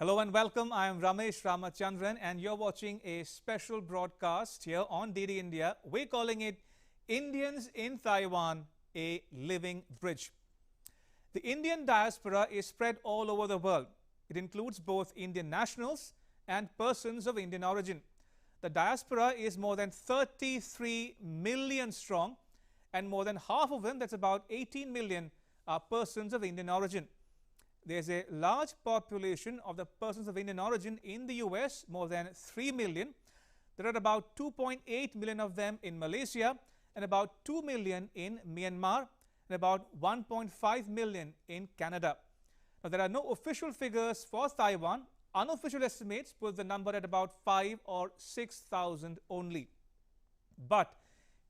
Hello and welcome. I am Ramesh Ramachandran and you're watching a special broadcast here on DD India. We're calling it Indians in Taiwan, a living bridge. The Indian diaspora is spread all over the world. It includes both Indian nationals and persons of Indian origin. The diaspora is more than 33 million strong, and more than half of them, that's about 18 million, are persons of Indian origin. There's a large population of the persons of Indian origin in the US, more than 3 million. There are about 2.8 million of them in Malaysia and about 2 million in Myanmar and about 1.5 million in Canada. Now, there are no official figures for Taiwan. Unofficial estimates put the number at about 5 or 6,000 only. But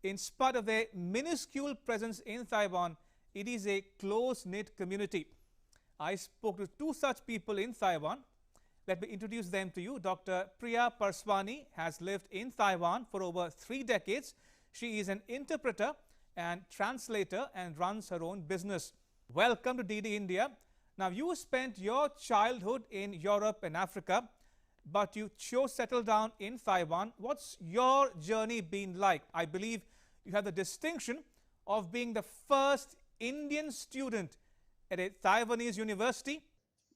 in spite of their minuscule presence in Taiwan, it is a close-knit community. I spoke to two such people in Taiwan. Let me introduce them to you. Dr. Priya Parswani has lived in Taiwan for over 3 decades. She is an interpreter and translator and runs her own business. Welcome to DD India. Now, you spent your childhood in Europe and Africa, but you chose to settle down in Taiwan. What's your journey been like? I believe you have the distinction of being the first Indian student at a Taiwanese university.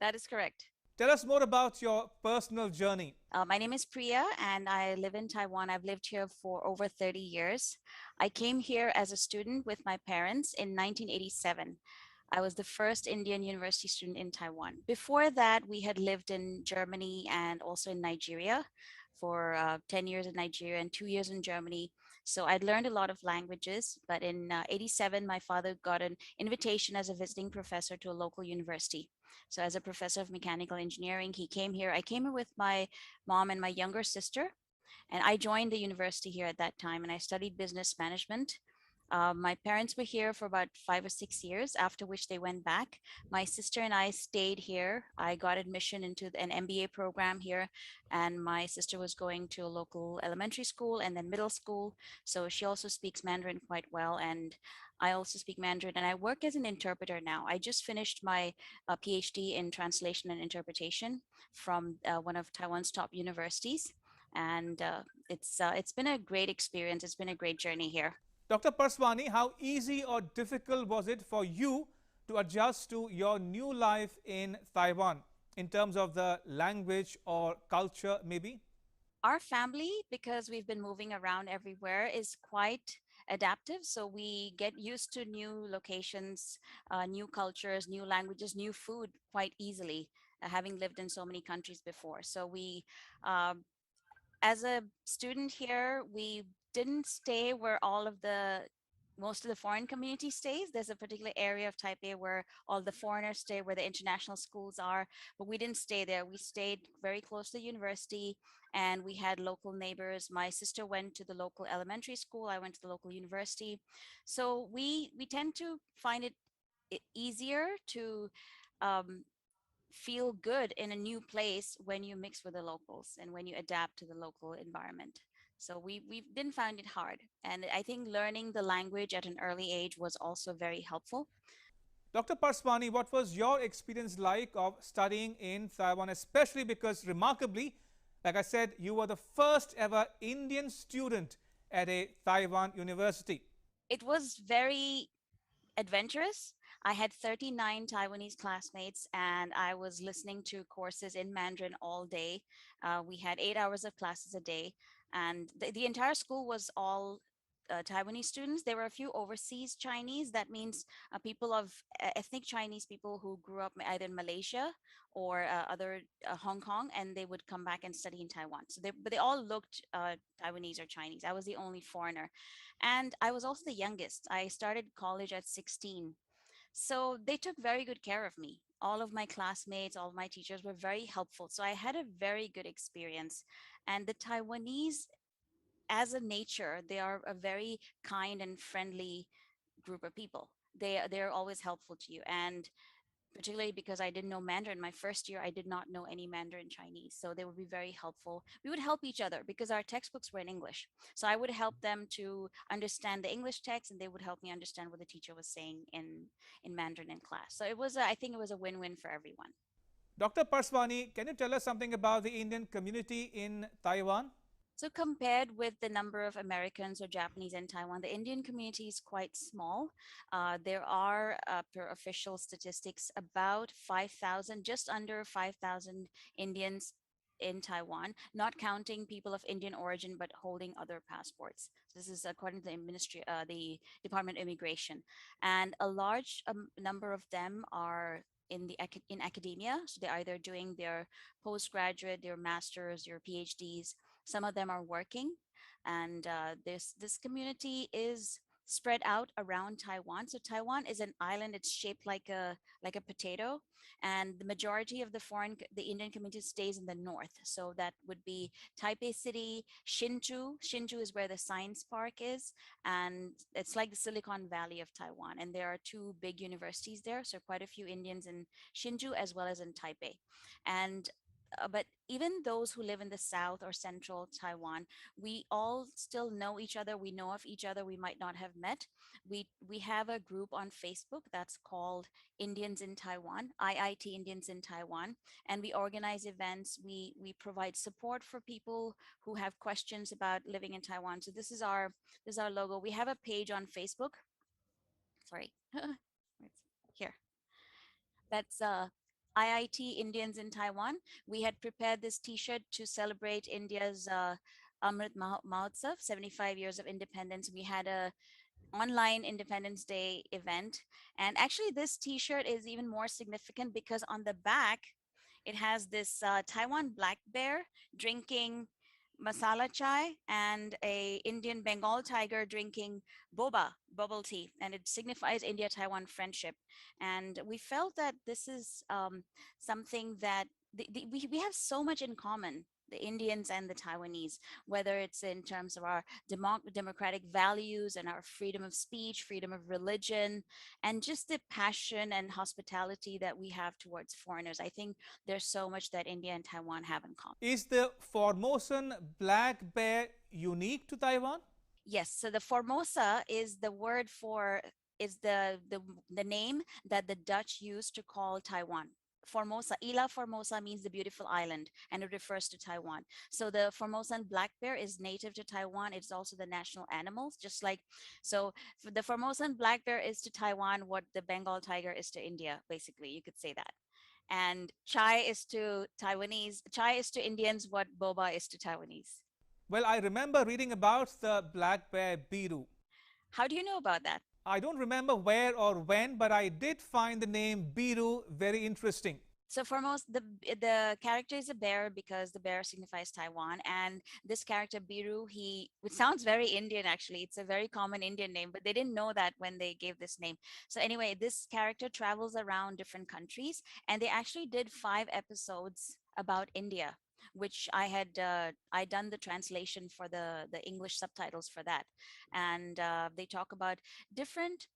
That is correct. Tell us more about your personal journey. My name is Priya and I live in Taiwan. I've lived here for over 30 years. I came here as a student with my parents in 1987. I was the first Indian university student in Taiwan. Before that, we had lived in Germany and also in Nigeria for 10 years in Nigeria and 2 years in Germany. So I'd learned a lot of languages, but in 87, my father got an invitation as a visiting professor to a local university. So as a professor of mechanical engineering, he came here. I came here with my mom and my younger sister, and I joined the university here at that time, and I studied business management. My parents were here for about 5 or 6 years, after which they went back. My sister and I stayed here. I got admission into an MBA program here, and my sister was going to a local elementary school and then middle school. So she also speaks Mandarin quite well, and I also speak Mandarin, and I work as an interpreter now. I just finished my PhD in translation and interpretation from one of Taiwan's top universities, and it's been a great experience. It's been a great journey here. Dr. Parswani, how easy or difficult was it for you to adjust to your new life in Taiwan in terms of the language or culture, maybe? Our family, because we've been moving around everywhere, is quite adaptive. So we get used to new locations, new cultures, new languages, new food quite easily, having lived in so many countries before. So um, as a student here, we didn't stay where all of the most of the foreign community stays. There's a particular area of Taipei where all the foreigners stay, where the international schools are, but we didn't stay there. We stayed very close to the university, and we had local neighbors. My sister went to the local elementary school. I went to the local university. So we tend to find it easier to um, feel good in a new place when you mix with the locals and when you adapt to the local environment. So we didn't find it hard. And I think learning the language at an early age was also very helpful. Dr. Parswani, what was your experience like of studying in Taiwan, especially because remarkably, like I said, you were the first ever Indian student at a Taiwan university. It was very adventurous. I had 39 Taiwanese classmates, and I was listening to courses in Mandarin all day. We had 8 hours of classes a day, and the entire school was all Taiwanese students. There were a few overseas Chinese. That means people of ethnic Chinese people who grew up either in Malaysia or other Hong Kong, and they would come back and study in Taiwan. But they all looked Taiwanese or Chinese. I was the only foreigner, and I was also the youngest. I started college at 16, so they took very good care of me. All of my classmates, all of my teachers were very helpful. So I had a very good experience. And the Taiwanese, as a nature, they are a very kind and friendly group of people. They're always helpful to you. And particularly because I didn't know Mandarin. My first year, I did not know any Mandarin Chinese. So they would be very helpful. We would help each other because our textbooks were in English. So I would help them to understand the English text, and they would help me understand what the teacher was saying in Mandarin in class. So I think it was a win-win for everyone. Dr. Parswani, can you tell us something about the Indian community in Taiwan? So compared with the number of Americans or Japanese in Taiwan, the Indian community is quite small. There are, per official statistics, about 5,000, just under 5,000 Indians in Taiwan, not counting people of Indian origin but holding other passports. This is according to the ministry, the Department of Immigration, and a large number of them are in academia. So they're either doing their postgraduate, their masters, their PhDs. Some of them are working, and this community is spread out around Taiwan. So Taiwan is an island. It's shaped like a potato, and the majority of the Indian community stays in the north. So that would be Taipei City, Hsinchu. Hsinchu is where the science park is, and it's like the Silicon Valley of Taiwan. And there are two big universities there, so quite a few Indians in Hsinchu as well as in Taipei. And but even those who live in the south or central Taiwan, we all still know each other. We know of each other. We might not have met. We have a group on Facebook that's called Indians in Taiwan, IIT Indians in Taiwan, and we organize events. We provide support for people who have questions about living in Taiwan. So this is our logo. We have a page on Facebook. Sorry, here. That's IIT Indians in Taiwan. We had prepared this T-shirt to celebrate India's Amrit Mahotsav, 75 years of independence. We had a online Independence Day event, and actually, this T-shirt is even more significant because on the back, it has this Taiwan black bear drinking masala chai and a Indian Bengal tiger drinking boba bubble tea, and it signifies India-Taiwan friendship. And we felt that this is something that we have so much in common, the Indians and the Taiwanese, whether it's in terms of our democratic values and our freedom of speech, freedom of religion, and just the passion and hospitality that we have towards foreigners. I think there's so much that India and Taiwan have in common. Is the Formosan black bear unique to Taiwan? Yes, so the Formosa is the word for is the name that the Dutch used to call Taiwan. Formosa, Ila Formosa means the beautiful island, and it refers to Taiwan. So the Formosan black bear is native to Taiwan. It's also the national animal, just like so. The Formosan black bear is to Taiwan what the Bengal tiger is to India. Basically, you could say that. And chai is to Indians what boba is to Taiwanese. Well, I remember reading about the black bear Biru. How do you know about that? I don't remember where or when, but I did find the name Biru very interesting. So foremost, the character is a bear because the bear signifies Taiwan, and this character Biru, it sounds very Indian actually. It's a very common Indian name, but they didn't know that when they gave this name. So anyway, this character travels around different countries, and they actually did 5 episodes about India, which I done the translation for the English subtitles for that, and they talk about different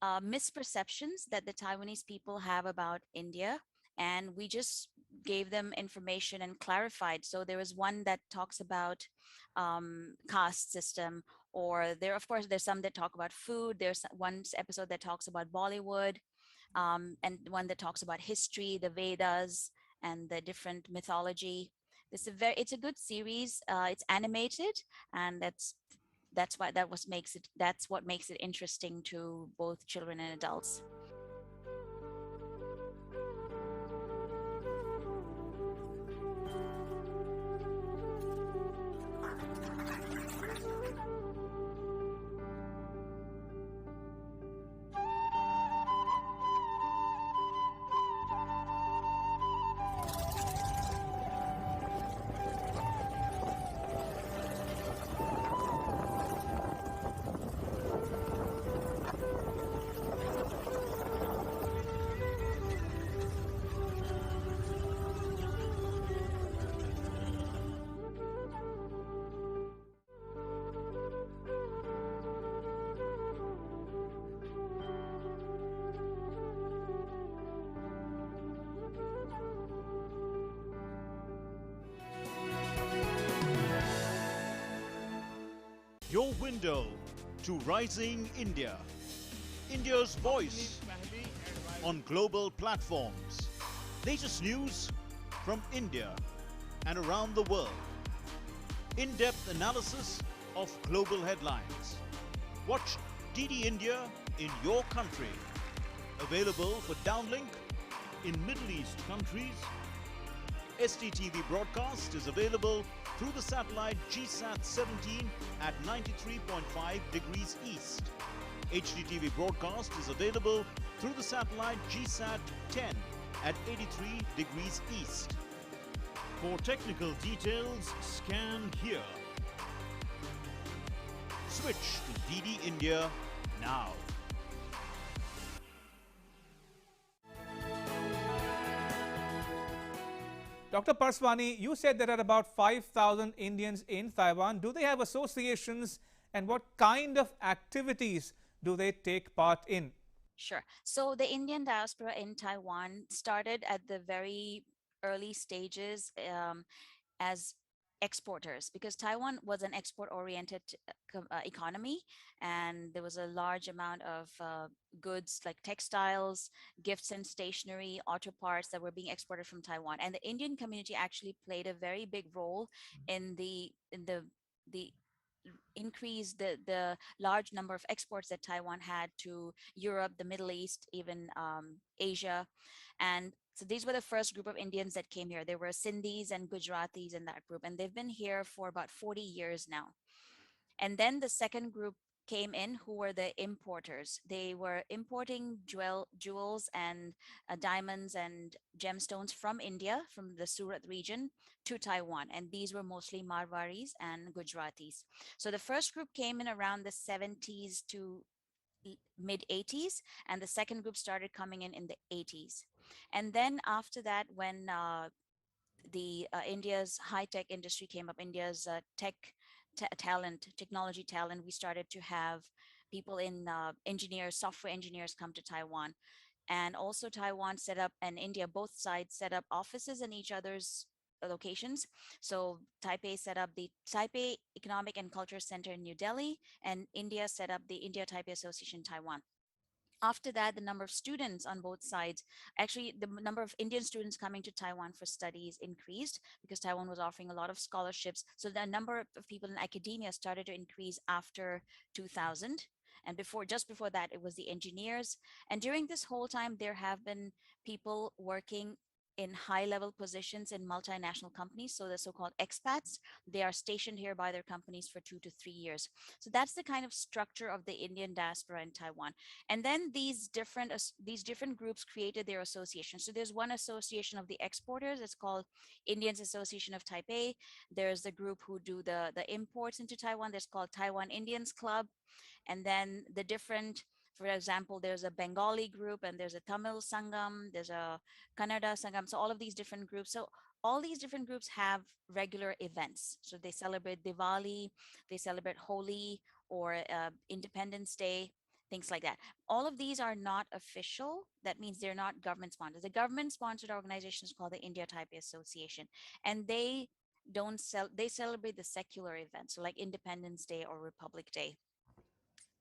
misperceptions that the Taiwanese people have about India. And we just gave them information and clarified. So there was one that talks about caste system, or of course, there's some that talk about food. There's one episode that talks about Bollywood, and one that talks about history, the Vedas, and the different mythology. It's a good series. It's animated, and that's what makes it interesting to both children and adults. Your window to rising India. India's voice on global platforms. Latest news from India and around the world. In-depth analysis of global headlines. Watch DD India in your country. Available for downlink in Middle East countries. STTV broadcast is available through the satellite GSAT 17 at 93.5 degrees east. HDTV broadcast is available through the satellite GSAT 10 at 83 degrees east. For technical details, scan here. Switch to DD India now. Dr. Parswani, you said there are about 5,000 Indians in Taiwan. Do they have associations, and what kind of activities do they take part in? Sure. So the Indian diaspora in Taiwan started at the very early stages as exporters, because Taiwan was an export-oriented economy, and there was a large amount of goods like textiles, gifts and stationery, auto parts that were being exported from Taiwan. And the Indian community actually played a very big role in the increase the large number of exports that Taiwan had to Europe, the Middle East, even Asia. And so these were the first group of Indians that came here. There were Sindhis and Gujaratis in that group, and they've been here for about 40 years now. And then the second group came in, who were the importers. They were importing jewels and diamonds and gemstones from India, from the Surat region, to Taiwan. And these were mostly Marwaris and Gujaratis. So the first group came in around the 70s to mid 80s, and the second group started coming in the 80s. And then after that, when the India's high-tech industry came up, India's technology talent, we started to have people in engineers, software engineers come to Taiwan. And also Taiwan set up, and India, both sides set up offices in each other's locations. So Taipei set up the Taipei Economic and Culture Center in New Delhi, and India set up the India Taipei Association Taiwan. After that, the number of students on both sides, actually the number of Indian students coming to Taiwan for studies increased, because Taiwan was offering a lot of scholarships. So the number of people in academia started to increase after 2000. And just before that, it was the engineers. And during this whole time, there have been people working in high-level positions in multinational companies. So the so-called expats, they are stationed here by their companies for 2 to 3 years. So that's the kind of structure of the Indian diaspora in Taiwan. And then these different groups created their associations. So there's one association of the exporters. It's called Indians Association of Taipei. There's the group who do the imports into Taiwan. That's called Taiwan Indians Club. And then the different, for example, there's a Bengali group, and there's a Tamil Sangam, there's a Kannada Sangam. So all of these different groups. So all these different groups have regular events. So they celebrate Diwali, they celebrate Holi, or Independence Day, things like that. All of these are not official. That means they're not government sponsored. The government sponsored organization is called the India Taipei Association, and they celebrate the secular events, so like Independence Day or Republic Day.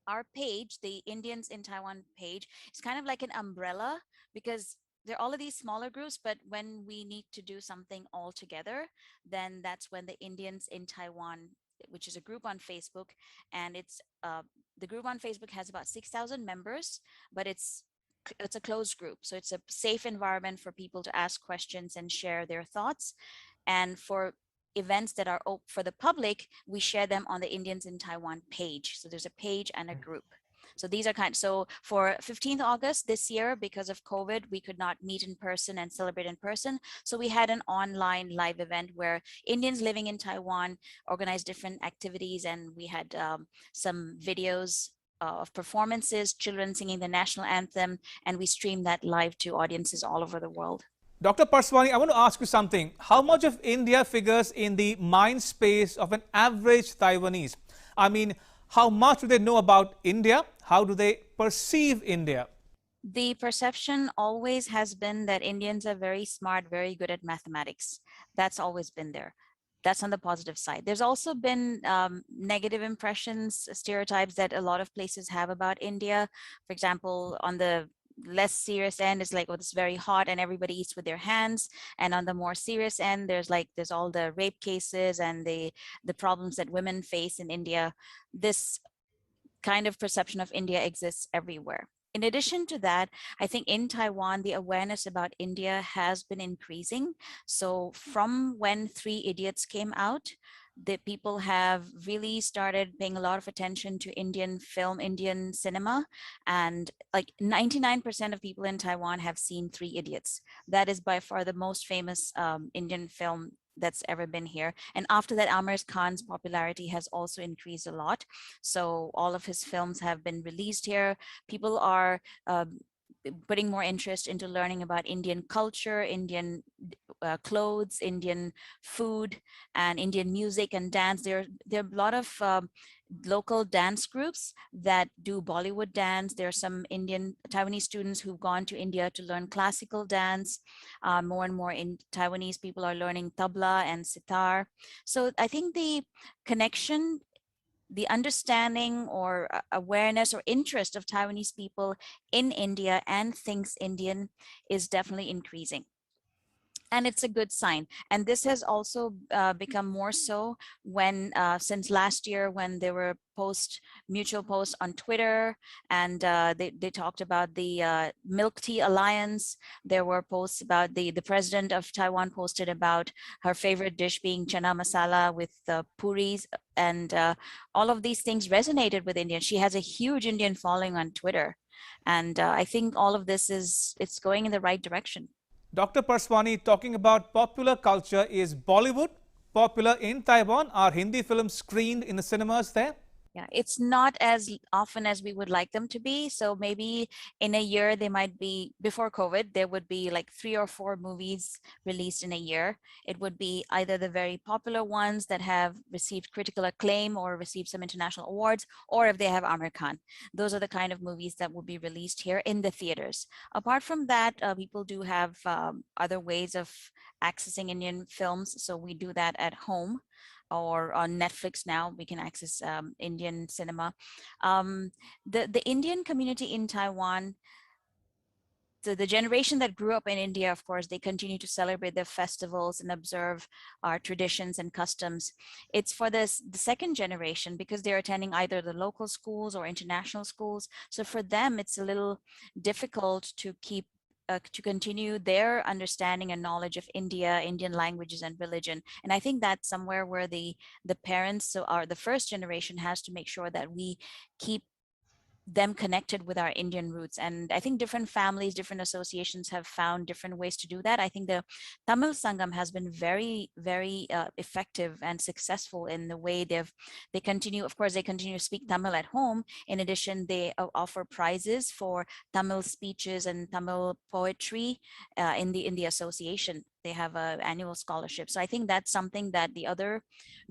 Our page, the Indians in Taiwan page, is kind of like an umbrella, because there are all of these smaller groups, but when we need to do something all together, then that's when the Indians in Taiwan, which is a group on Facebook, and it's the group on Facebook has about 6,000 members, but it's a closed group, so it's a safe environment for people to ask questions and share their thoughts. And for events that are for the public, we share them on the Indians in Taiwan page. So there's a page and a group. So these are so for 15th August this year, because of COVID, we could not meet in person and celebrate in person. So we had an online live event where Indians living in Taiwan organized different activities, and we had some videos of performances, children singing the national anthem, and we streamed that live to audiences all over the world. Dr. Parswani, I want to ask you something. How much of India figures in the mind space of an average Taiwanese? I mean, how much do they know about India? How do they perceive India? The perception always has been that Indians are very smart, very good at mathematics. That's always been there. That's on the positive side. There's also been negative impressions, stereotypes that a lot of places have about India. For example, on the less serious end is like, oh, it's very hot and everybody eats with their hands. And on the more serious end, there's all the rape cases and the problems that women face in India. This kind of perception of India exists everywhere. In addition to that, I think in Taiwan, the awareness about India has been increasing. So from when Three Idiots came out, the people have really started paying a lot of attention to Indian film, Indian cinema, and like 99% of people in Taiwan have seen Three Idiots. That is by far the most famous Indian film that's ever been here. And after that, Amir Khan's popularity has also increased a lot. So all of his films have been released here. People are putting more interest into learning about Indian culture, Indian clothes, Indian food, and Indian music and dance. There are a lot of local dance groups that do Bollywood dance. There are some Indian Taiwanese students who've gone to India to learn classical dance. More and more in Taiwanese people are learning tabla and sitar. So I think the connection, the understanding or awareness or interest of Taiwanese people in India and things Indian is definitely increasing. And it's a good sign. And this has also become more so when since last year, when there were mutual posts on Twitter, and they talked about the milk tea alliance. There were posts about the president of Taiwan posted about her favorite dish being chana masala with puris, and all of these things resonated with India. She has a huge Indian following on Twitter, and I think all of this it's going in the right direction. Dr. Parswani, talking about popular culture, is Bollywood popular in Taiwan? Are Hindi films screened in the cinemas there? Yeah, it's not as often as we would like them to be. So maybe in a year, they might be, before COVID, there would be like 3 or 4 movies released in a year. It would be either the very popular ones that have received critical acclaim or received some international awards, or if they have Amir Khan. Those are the kind of movies that will be released here in the theaters. Apart from that, people do have other ways of accessing Indian films. So we do that at home, or on Netflix now we can access Indian cinema. Um, the Indian community in Taiwan, the generation that grew up in India, of course, they continue to celebrate their festivals and observe our traditions and customs. It's for the second generation, because they're attending either the local schools or international schools. So for them, it's a little difficult to keep to continue their understanding and knowledge of India, Indian languages and religion. And I think that's somewhere where the parents, so our the first generation, has to make sure that we keep them connected with our Indian roots. And I think different families, different associations have found different ways to do that. I think the Tamil Sangam has been very, very effective and successful in the way they continue. Of course, they continue to speak Tamil at home. In addition, they offer prizes for Tamil speeches and Tamil poetry in the association. They have an annual scholarship. So I think that's something that the other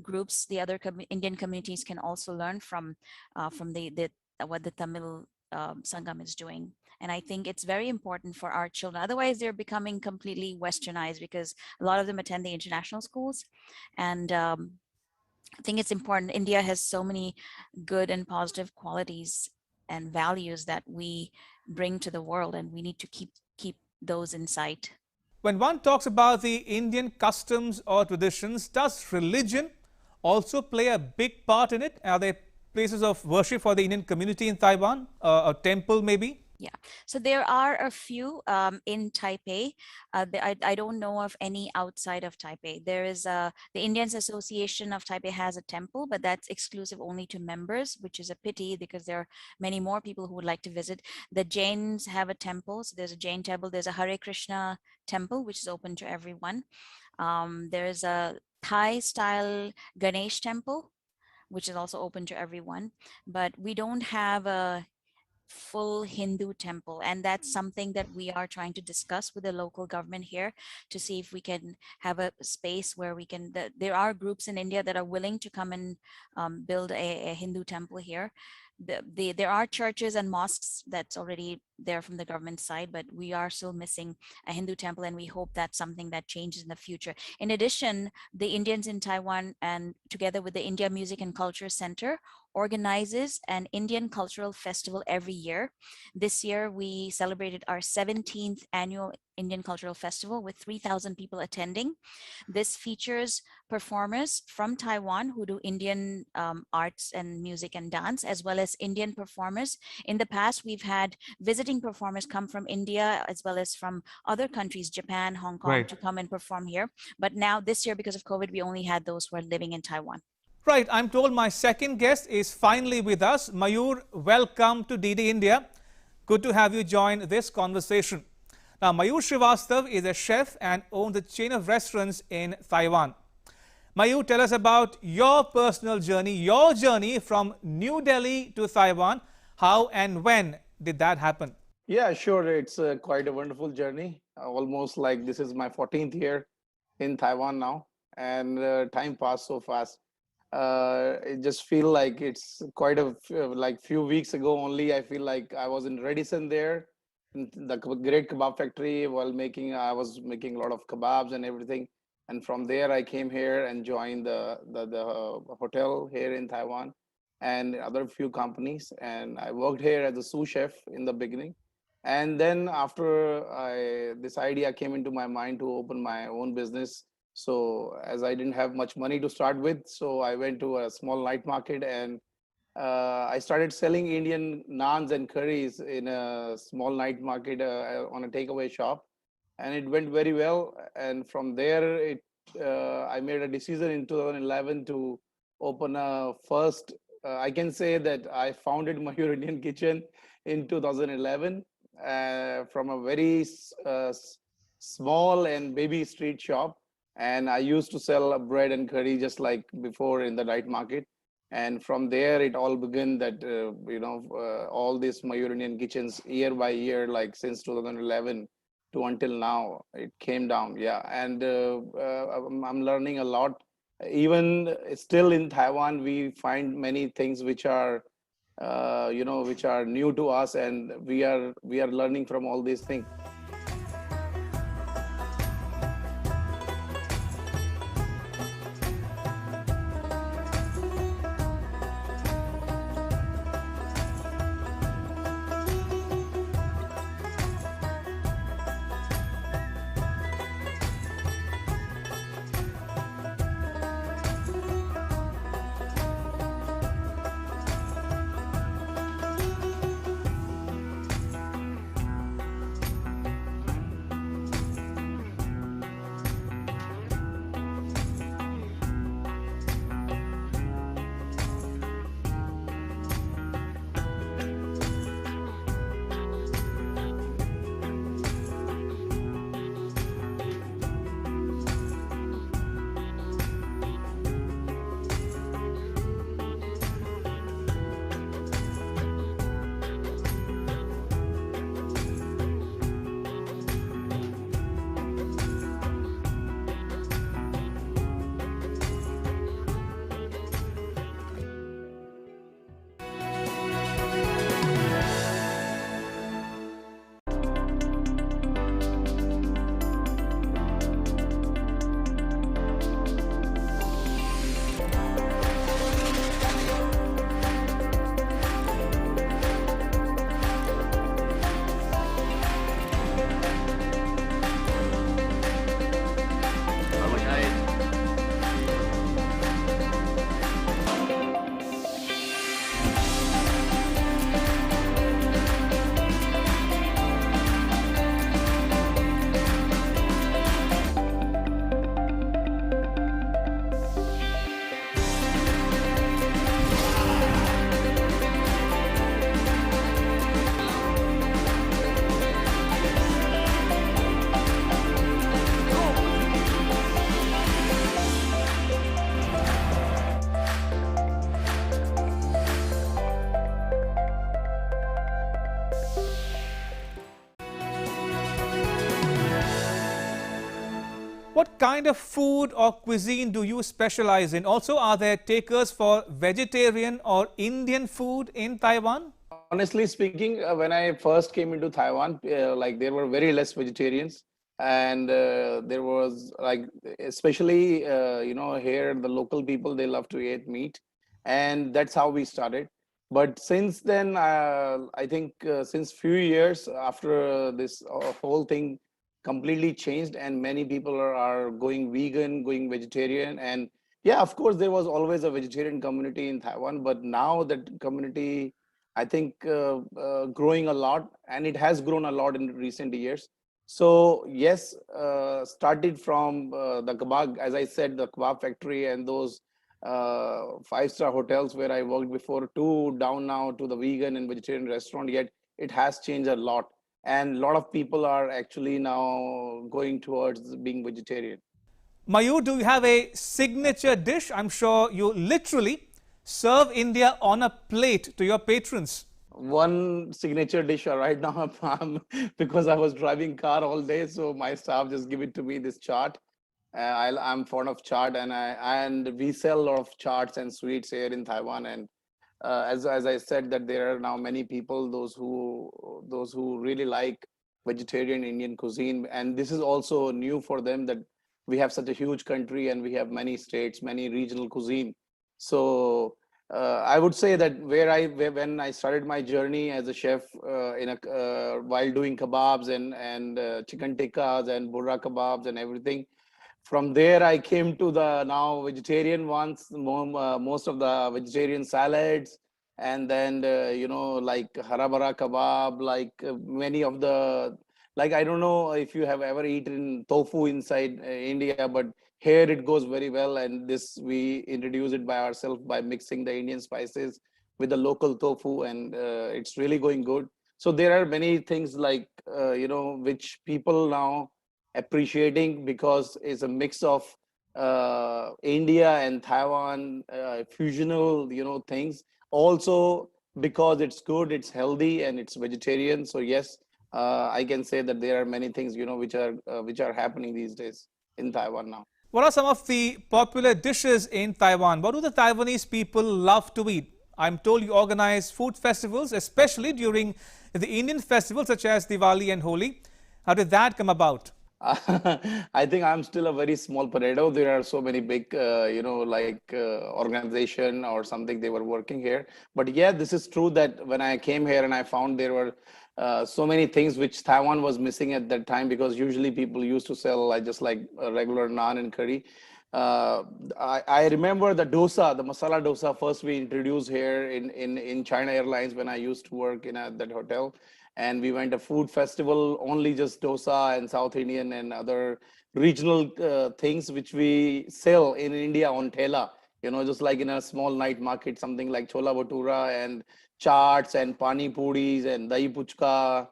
groups, the other Indian communities can also learn from the what the Tamil Sangam is doing. And I think it's very important for our children. Otherwise, they're becoming completely westernized, because a lot of them attend the international schools. And I think it's important. India has so many good and positive qualities and values that we bring to the world, and we need to keep those in sight. When one talks about the Indian customs or traditions, does religion also play a big part in it? Are there places of worship for the Indian community in Taiwan? A temple, maybe? Yeah, so there are a few in Taipei. I don't know of any outside of Taipei. There is the Indians Association of Taipei has a temple, but that's exclusive only to members, which is a pity, because there are many more people who would like to visit. The Jains have a temple. So there's a Jain temple. There's a Hare Krishna temple, which is open to everyone. There's a Thai style Ganesh temple, which is also open to everyone. But we don't have a full Hindu temple. And that's something that we are trying to discuss with the local government here, to see if we can have a space where we can, there are groups in India that are willing to come and build a Hindu temple here. There are churches and mosques that's already there from the government side, but we are still missing a Hindu temple, and we hope that's something that changes in the future. In addition, the Indians in Taiwan, and together with the India Music and Culture Center, organizes an Indian cultural festival every year. This year, we celebrated our 17th annual Indian Cultural Festival with 3,000 people attending. This features performers from Taiwan who do Indian arts and music and dance, as well as Indian performers. In the past, we've had visiting performers come from India as well as from other countries, Japan, Hong Kong, Right. to come and perform here. But now this year, because of COVID, we only had those who are living in Taiwan. Right, I'm told my second guest is finally with us. Mayur, welcome to DD India. Good to have you join this conversation. Now, Mayur Srivastav is a chef and owns a chain of restaurants in Taiwan. Mayur, tell us about your personal journey, your journey from New Delhi to Taiwan. How and when did that happen? Yeah, sure. It's quite a wonderful journey. Almost like this is my 14th year in Taiwan now, and time passed so fast. It just feel like it's quite like few weeks ago only. I feel like I was in Redison there, in the great kebab factory, while making. I was making a lot of kebabs and everything. And from there, I came here and joined the hotel here in Taiwan, and other few companies. And I worked here as a sous chef in the beginning. And then after this idea came into my mind to open my own business. So as I didn't have much money to start with, so I went to a small night market, and I started selling Indian naans and curries in a small night market on a takeaway shop, and it went very well. And from there, I made a decision in 2011 to open a first. I can say that I founded Mayur Indian Kitchen in 2011 from a very small and baby street shop, and I used to sell bread and curry just like before in the night market. And from there, it all began that all these Mayur Indian kitchens year by year, like since 2011 to until now, it came down. Yeah, and I'm learning a lot. Even still in Taiwan, we find many things which are which are new to us, and we are learning from all these things. What kind of food or cuisine do you specialize in? Also, are there takers for vegetarian or Indian food in Taiwan? Honestly speaking, when I first came into Taiwan, like there were very less vegetarians, and there was like, especially here the local people, they love to eat meat, and that's how we started. But since then, I think since few years after this whole thing completely changed, and many people are going vegan, going vegetarian. And yeah, of course there was always a vegetarian community in Taiwan, but now that community, I think, growing a lot, and it has grown a lot in recent years. So yes, started from the kebab, as I said, the kebab factory and those five-star hotels where I worked before, to down now to the vegan and vegetarian restaurant. Yet it has changed a lot, and a lot of people are actually now going towards being vegetarian. Mayur, do you have a signature dish? I'm sure you literally serve India on a plate to your patrons. One signature dish right now, because I was driving car all day, so my staff just give it to me, this chart. I'm fond of chaat, and we sell a lot of charts and sweets here in Taiwan. And as I said, that there are now many people, those who really like vegetarian Indian cuisine, and this is also new for them, that we have such a huge country and we have many states, many regional cuisine. So I would say that when I started my journey as a chef, while doing kebabs and chicken tikkas and burra kebabs and everything, from there I came to the now vegetarian ones, most of the vegetarian salads. And then like harabara kebab, like many of the, like, I don't know if you have ever eaten tofu inside India, but here it goes very well. And this, we introduce it by ourselves by mixing the Indian spices with the local tofu, and it's really going good. So there are many things, like which people now appreciating, because it's a mix of India and Taiwan, fusional, things. Also, because it's good, it's healthy, and it's vegetarian. So yes, I can say that there are many things, which are happening these days in Taiwan now. What are some of the popular dishes in Taiwan? What do the Taiwanese people love to eat? I'm told you organize food festivals, especially during the Indian festivals such as Diwali and Holi. How did that come about? I think I'm still a very small potato. There are so many big, like organization or something, they were working here. But yeah, this is true that when I came here and I found there were so many things which Taiwan was missing at that time, because usually people used to sell like just like a regular naan and curry. Uh, I remember the dosa, the masala dosa, first we introduced here in China Airlines when I used to work in that hotel. And we went a food festival, only just dosa and South Indian and other regional things which we sell in India on Thela. Just like in a small night market, something like chola bhatura and chaats and pani puris and dahi puchka.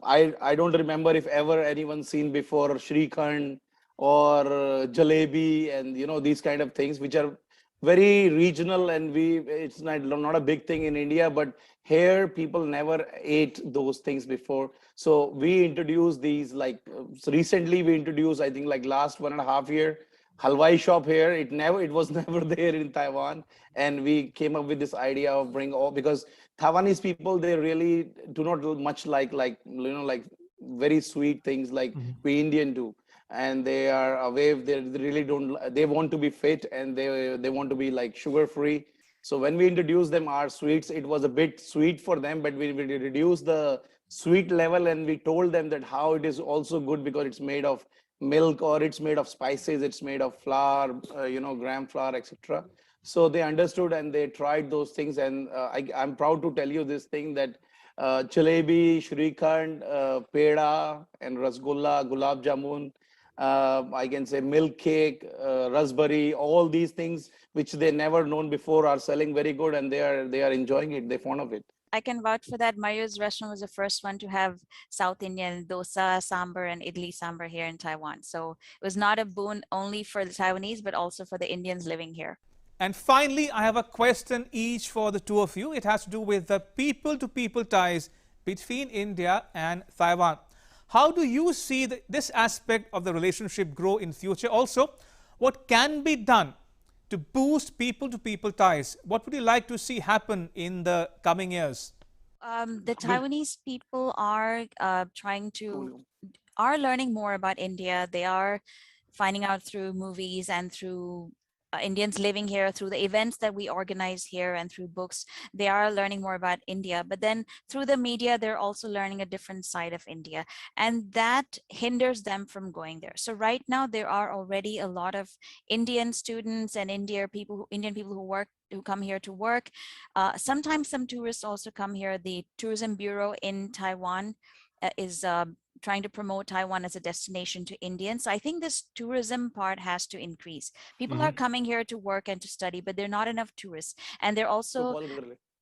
I don't remember if ever anyone seen before Shrikhand or jalebi, and these kind of things which are very regional, and it's not a big thing in India, but here people never ate those things before. So we introduced these, like, so recently we introduced, I think, like last 1.5 year, halwai shop here. It was never there in Taiwan. And we came up with this idea of bring all, because Taiwanese people, they really do not much like very sweet things like we Indian do. And they are away, they really don't, they want to be fit, and they want to be like sugar free. So when we introduced them our sweets, it was a bit sweet for them, but we reduced the sweet level, and we told them that how it is also good, because it's made of milk, or it's made of spices, it's made of flour, gram flour, etc. So they understood and they tried those things. And I'm proud to tell you this thing, that jalebi, shrikhand, peda, and rasgulla, gulab jamun, I can say milk cake, raspberry, all these things which they never known before are selling very good, and they are enjoying it. They're fond of it. I can vouch for that. Mayur's restaurant was the first one to have South Indian dosa, sambar, and idli sambar here in Taiwan. So it was not a boon only for the Taiwanese, but also for the Indians living here. And finally, I have a question each for the two of you. It has to do with the people to people ties between India and Taiwan. How do you see this aspect of the relationship grow in future? Also, what can be done to boost people to people ties? What would you like to see happen in the coming years? The Taiwanese people are are learning more about India. They are finding out through movies and through Indians living here, through the events that we organize here and through books, they are learning more about India. But then through the media, they're also learning a different side of India, and that hinders them from going there. So right now, there are already a lot of Indian students and Indian people who come here to work. Sometimes some tourists also come here. The Tourism Bureau in Taiwan is trying to promote Taiwan as a destination to Indians. So I think this tourism part has to increase. People are coming here to work and to study, but there are not enough tourists. And they're also,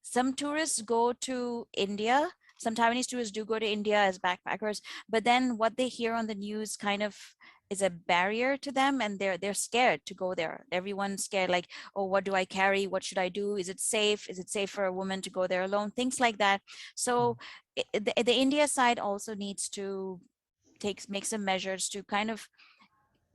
some tourists go to India. Some Taiwanese tourists do go to India as backpackers, but then what they hear on the news kind of is a barrier to them, and they're scared to go there. Everyone's scared, like, oh, what do I carry? What should I do? Is it safe? Is it safe for a woman to go there alone? Things like that. So the India side also needs to make some measures to kind of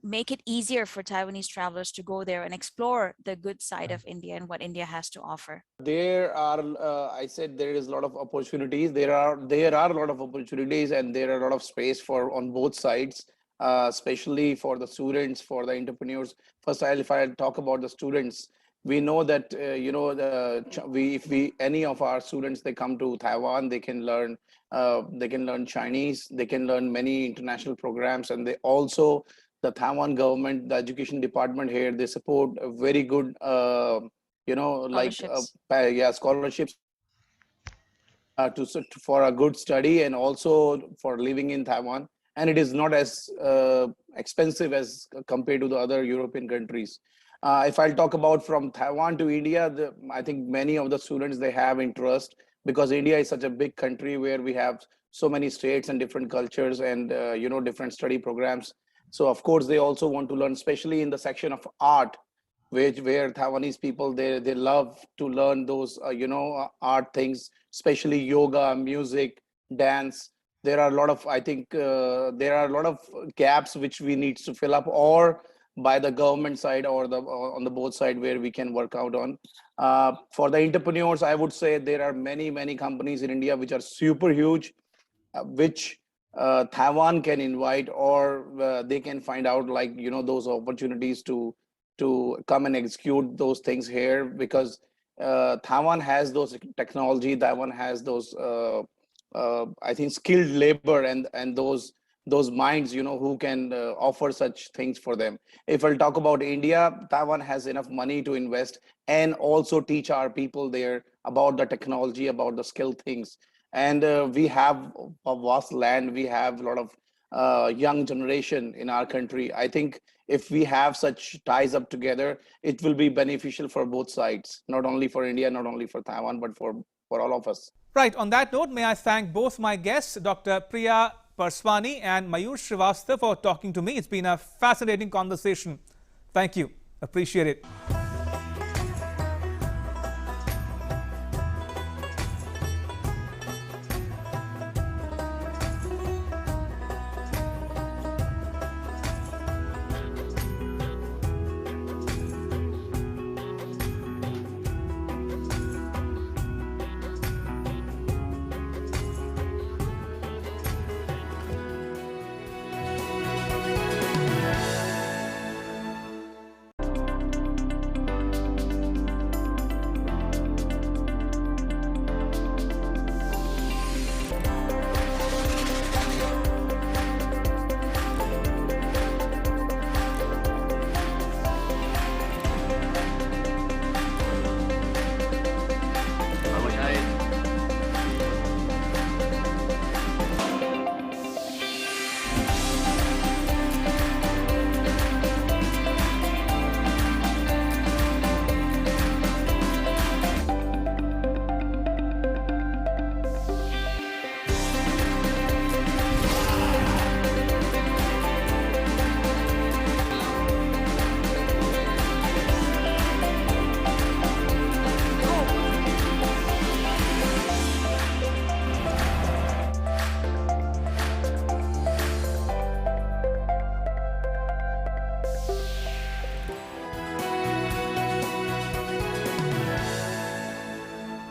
make it easier for Taiwanese travelers to go there and explore the good side of India and what India has to offer. There are, I said there is a lot of opportunities. There are a lot of opportunities, and there are a lot of space for on both sides, especially for the students, for the entrepreneurs. First, if I talk about the students, we know that if any of our students, they come to Taiwan, they can learn Chinese, they can learn many international programs, and they also, the Taiwan government, the education department here, they support a very good scholarships for a good study and also for living in Taiwan. And it is not as expensive as compared to the other European countries. If I'll talk about from Taiwan to India, I think many of the students, they have interest, because India is such a big country where we have so many states and different cultures and different study programs. So of course they also want to learn, especially in the section of art, where Taiwanese people, they love to learn those art things, especially yoga, music, dance. There are a lot of, I think there are a lot of gaps which we need to fill up, or by the government side or on the both side, where we can work out on. For the entrepreneurs, I would say there are many companies in India which are super huge, which Taiwan can invite, or they can find out, like, those opportunities to come and execute those things here, because Taiwan has those technology, Taiwan has those I think skilled labor and those minds, who can offer such things for them. If I'll talk about India, Taiwan has enough money to invest and also teach our people there about the technology, about the skill things. And we have a vast land, we have a lot of young generation in our country. I think if we have such ties up together, it will be beneficial for both sides, not only for India, not only for Taiwan, but for all of us. Right. On that note, may I thank both my guests, Dr. Priya Parswani and Mayur Srivastava, for talking to me. It's been a fascinating conversation. Thank you. Appreciate it.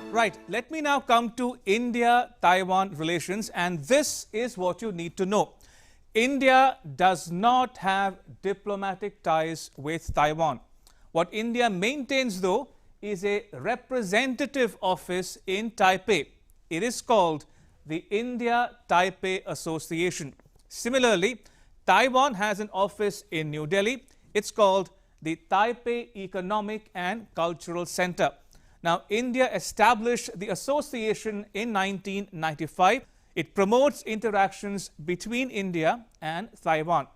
Right, let me now come to India-Taiwan relations, and this is what you need to know. India does not have diplomatic ties with Taiwan. What India maintains, though, is a representative office in Taipei. It is called the India-Taipei Association. Similarly, Taiwan has an office in New Delhi. It's called the Taipei Economic and Cultural Center. Now, India established the association in 1995. It promotes interactions between India and Taiwan.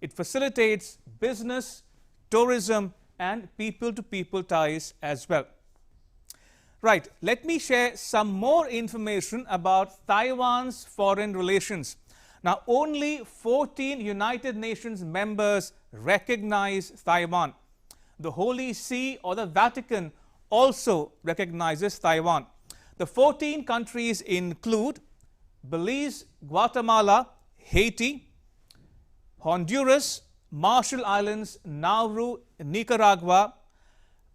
It facilitates business, tourism, and people-to-people ties as well. Right, let me share some more information about Taiwan's foreign relations. Now, only 14 United Nations members recognize Taiwan. The Holy See or the Vatican also recognizes Taiwan. The 14 countries include Belize, Guatemala, Haiti, Honduras, Marshall Islands, Nauru, Nicaragua,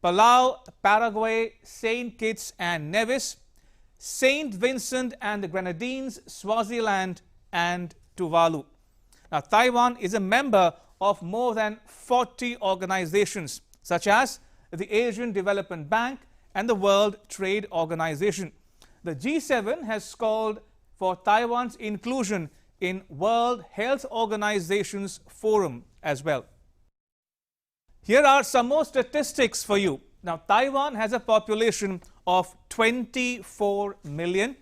Palau, Paraguay, St. Kitts and Nevis, St. Vincent and the Grenadines, Swaziland, and Tuvalu. Now, Taiwan is a member of more than 40 organizations, such as the Asian Development Bank and the World Trade Organization. The G7 has called for Taiwan's inclusion in World Health Organization's forum as well. Here are some more statistics for you. Now, Taiwan has a population of 24 million,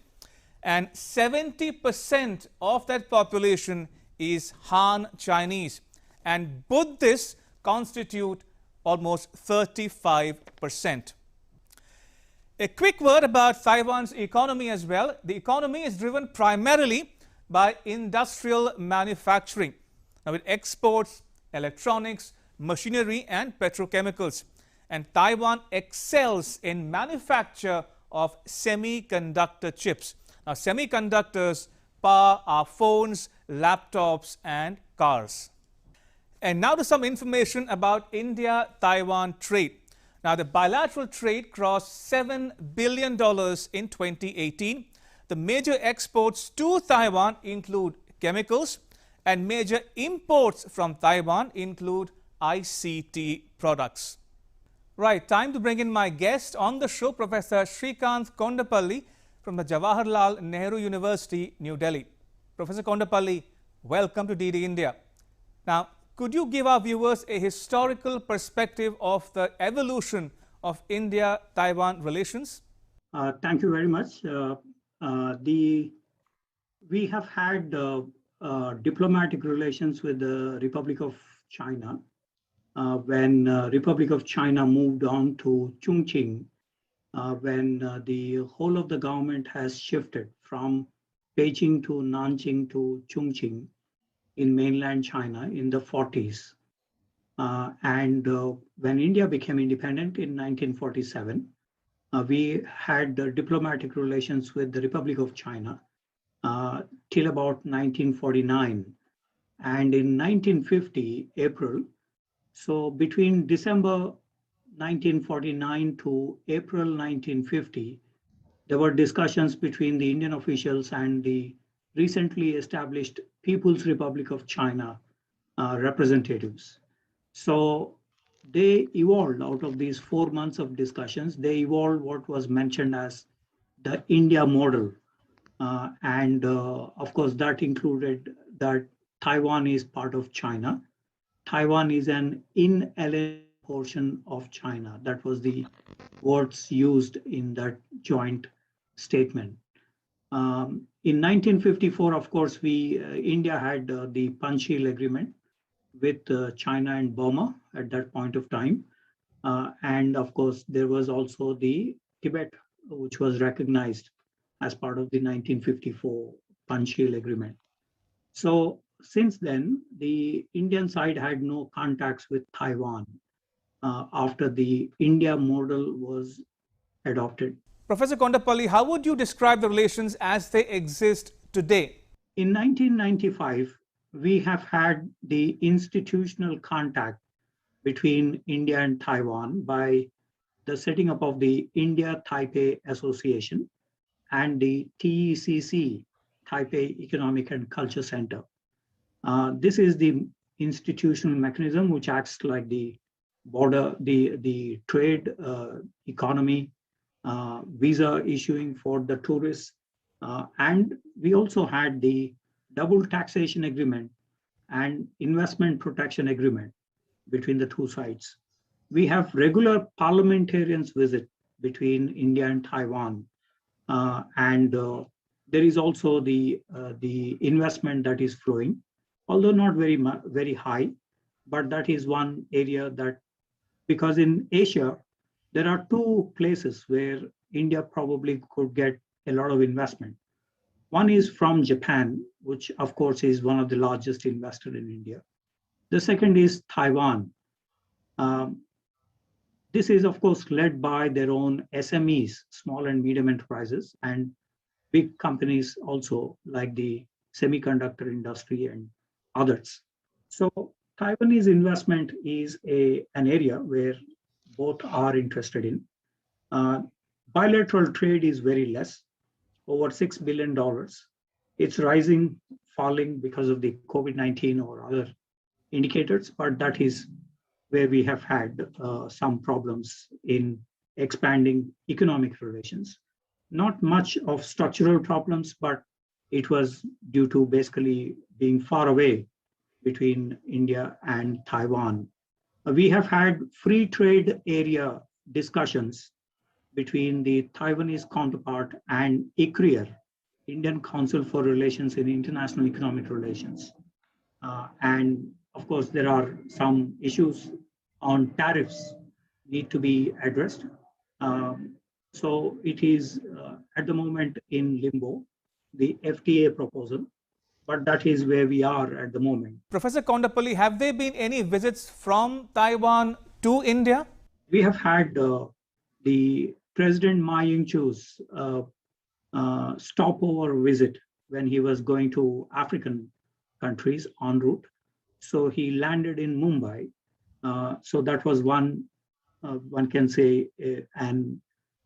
and 70% of that population is Han Chinese, and Buddhists constitute almost 35%. A quick word about Taiwan's economy as well. The economy is driven primarily by industrial manufacturing. Now, it exports electronics, machinery, and petrochemicals. And Taiwan excels in manufacture of semiconductor chips. Now, semiconductors power our phones, laptops, and cars. And now to some information about India-Taiwan trade. Now, the bilateral trade crossed $7 billion in 2018. The major exports to Taiwan include chemicals, and major imports from Taiwan include ICT products. Right, time to bring in my guest on the show, Professor Srikanth Kondapalli from the Jawaharlal Nehru University, New Delhi. Professor Kondapalli, welcome to DD India. Now, could you give our viewers a historical perspective of the evolution of India-Taiwan relations? Thank you very much. We have had diplomatic relations with the Republic of China. When Republic of China moved on to Chongqing, when the whole of the government has shifted from Beijing to Nanjing to Chongqing in mainland China in the 40s. And when India became independent in 1947, we had diplomatic relations with the Republic of China till about 1949. And in 1950, April, so between December 1949 to April 1950, there were discussions between the Indian officials and the recently established People's Republic of China representatives. So they evolved out of these 4 months of discussions, they evolved what was mentioned as the India model. Of course, that included that Taiwan is part of China. Taiwan is an inalienable portion of China. That was the words used in that joint statement. In 1954, of course, India had the Panchsheel Agreement with China and Burma at that point of time. And of course, there was also the Tibet, which was recognized as part of the 1954 Panchsheel Agreement. So since then, the Indian side had no contacts with Taiwan after the India model was adopted. Professor Kondapalli, how would you describe the relations as they exist today? In 1995, we have had the institutional contact between India and Taiwan by the setting up of the India-Taipei Association and the TECC, Taipei Economic and Culture Center. This is the institutional mechanism which acts like the border, the trade economy, visa issuing for the tourists, and we also had the double taxation agreement and investment protection agreement between the two sides. We have regular parliamentarians visit between India and Taiwan, and there is also the investment that is flowing, although not very high, but that is one area that, because in Asia there are two places where India probably could get a lot of investment. One is from Japan, which of course is one of the largest investor in India. The second is Taiwan. Um, this is of course led by their own SMEs, small and medium enterprises, and big companies also like the semiconductor industry and others. So Taiwanese investment is an area where both are interested in. Uh, Bilateral trade is very less, over $6 billion. It's rising, falling because of the COVID-19 or other indicators, but that is where we have had some problems in expanding economic relations. Not much of structural problems, but it was due to basically being far away between India and Taiwan. We have had free trade area discussions between the Taiwanese counterpart and ICRIER, Indian Council for Relations in International Economic Relations. And of course, there are some issues on tariffs need to be addressed. So it is at the moment in limbo, the FTA proposal, but that is where we are at the moment. Professor Kondapalli, have there been any visits from Taiwan to India? We have had the President Ma Ying-chu's stopover visit when he was going to African countries en route. So he landed in Mumbai. So that was one can say, an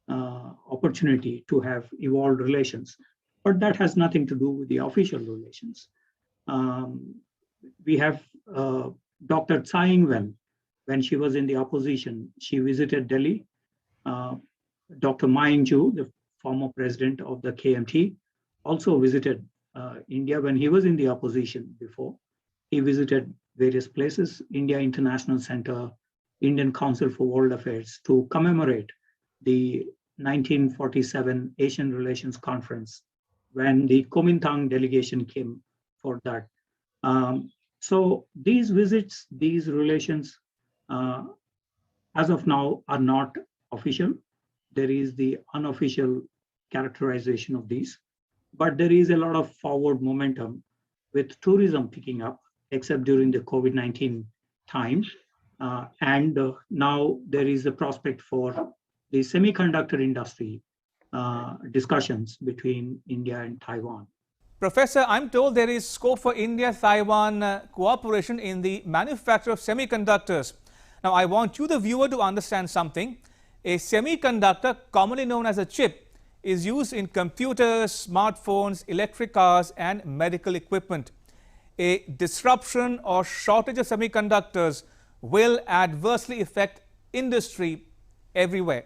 opportunity to have evolved relations. But that has nothing to do with the official relations. We have Dr. Tsai Ing-wen, when she was in the opposition, she visited Delhi. Dr. Ma Ying-jeou, the former president of the KMT, also visited India when he was in the opposition before. He visited various places, India International Center, Indian Council for World Affairs, to commemorate the 1947 Asian Relations Conference when the Kuomintang delegation came for that. So these visits, these relations, as of now, are not official. There is the unofficial characterization of these, but there is a lot of forward momentum with tourism picking up, except during the COVID-19 time. And now there is a prospect for the semiconductor industry discussions between India and Taiwan. Professor, I'm told there is scope for India-Taiwan cooperation in the manufacture of semiconductors. Now, I want you, the viewer, to understand something. A semiconductor, commonly known as a chip, is used in computers, smartphones, electric cars, and medical equipment. A disruption or shortage of semiconductors will adversely affect industry everywhere.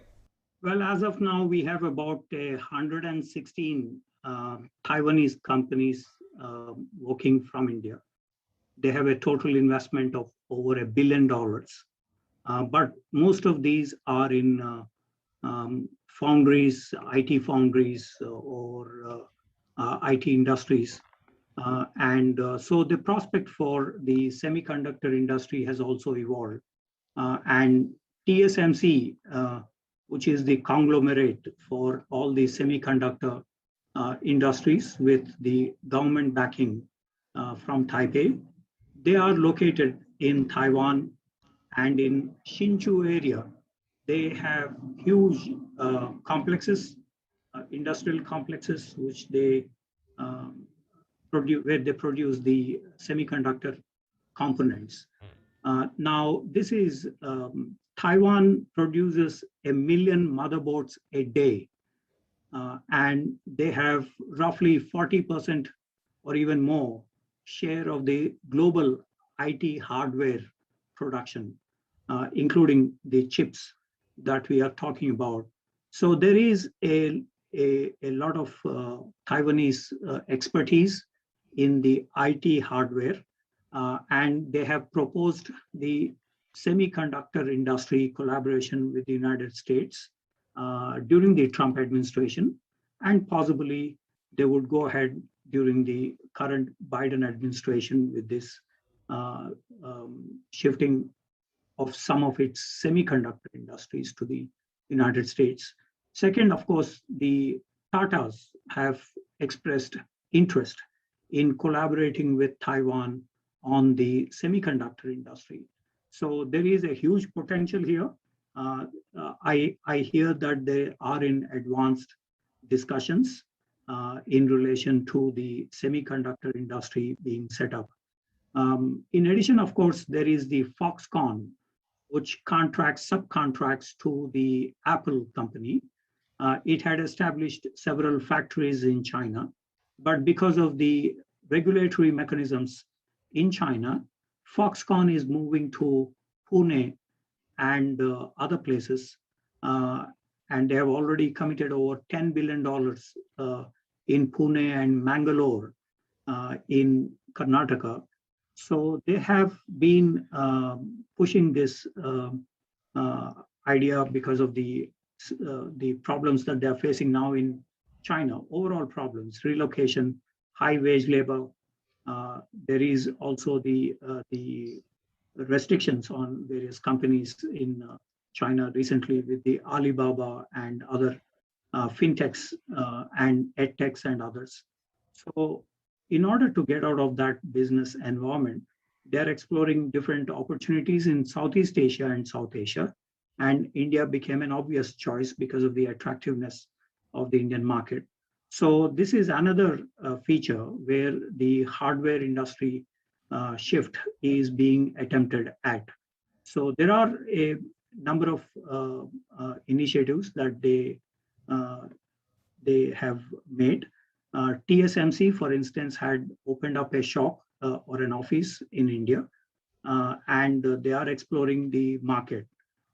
Well, as of now, we have about 116 Taiwanese companies working from India. They have a total investment of over $1 billion. But most of these are in foundries, IT foundries, or IT industries. So the prospect for the semiconductor industry has also evolved. And TSMC, which is the conglomerate for all the semiconductor industries with the government backing from Taipei, they are located in Taiwan and in Hsinchu area. They have huge complexes, industrial complexes, which they produce, where they produce the semiconductor components. Now, this is Taiwan produces 1 million motherboards a day, and they have roughly 40% or even more share of the global IT hardware production. including the chips that we are talking about. So there is a lot of Taiwanese expertise in the IT hardware, and they have proposed the semiconductor industry collaboration with the United States during the Trump administration, and possibly they would go ahead during the current Biden administration with this shifting of some of its semiconductor industries to the United States. Second, of course, the Tatas have expressed interest in collaborating with Taiwan on the semiconductor industry. So there is a huge potential here. I hear that they are in advanced discussions in relation to the semiconductor industry being set up. In addition, of course, there is the Foxconn, which subcontracts to the Apple company. It had established several factories in China, but because of the regulatory mechanisms in China, Foxconn is moving to Pune and other places, and they have already committed over $10 billion in Pune and Mangalore in Karnataka. So they have been pushing this idea because of the problems that they are facing now in China, overall problems, relocation, high wage labor. There is also the restrictions on various companies in China recently with the Alibaba and other fintechs and edtechs and others. So in order to get out of that business environment, they're exploring different opportunities in Southeast Asia and South Asia. And India became an obvious choice because of the attractiveness of the Indian market. So this is another feature where the hardware industry shift is being attempted at. So there are a number of initiatives that they have made. TSMC, for instance, had opened up a shop or an office in India, and they are exploring the market.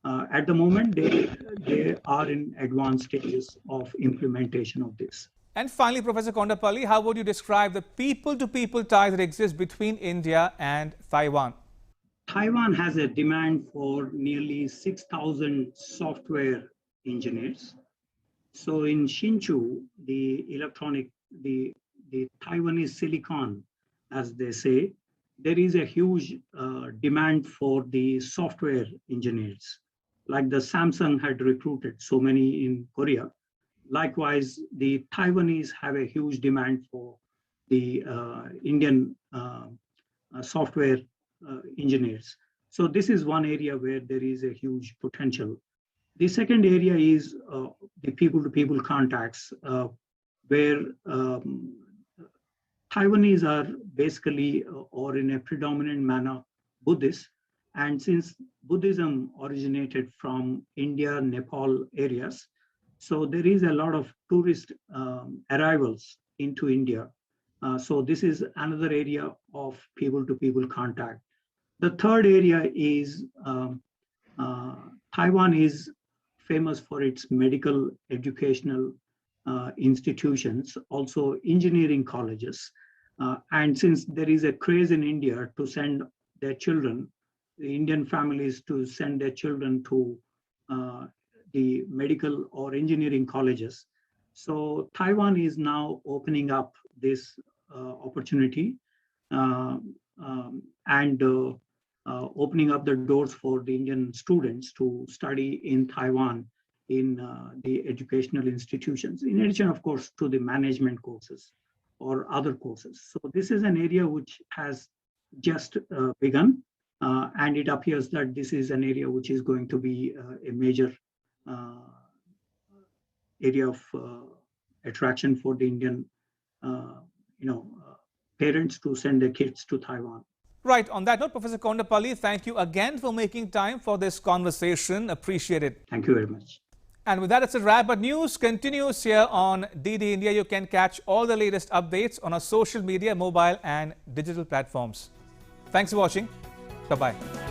At the moment, they are in advanced stages of implementation of this. And finally, Professor Kondapalli, how would you describe the people-to-people tie that exists between India and Taiwan? Taiwan has a demand for nearly 6,000 software engineers. So in Hsinchu, the Taiwanese silicon, as they say, there is a huge demand for the software engineers. Like the Samsung had recruited so many in Korea. Likewise, the Taiwanese have a huge demand for the Indian software engineers. So this is one area where there is a huge potential. The second area is the people-to-people contacts, where Taiwanese are basically, or in a predominant manner, Buddhists. And since Buddhism originated from India, Nepal areas, so there is a lot of tourist arrivals into India. So this is another area of people-to-people contact. The third area is Taiwan is famous for its medical educational institutions, also engineering colleges. And since there is a craze in India to send their children, the Indian families to send their children to the medical or engineering colleges. So Taiwan is now opening up this opportunity and opening up the doors for the Indian students to study in Taiwan in the educational institutions, in addition, of course, to the management courses or other courses. So this is an area which has just begun, and it appears that this is an area which is going to be a major area of attraction for the Indian, parents to send their kids to Taiwan. Right. On that note, Professor Kondapalli, thank you again for making time for this conversation. Appreciate it. Thank you very much. And with that, it's a wrap. But news continues here on DD India. You can catch all the latest updates on our social media, mobile and digital platforms. Thanks for watching. Bye-bye.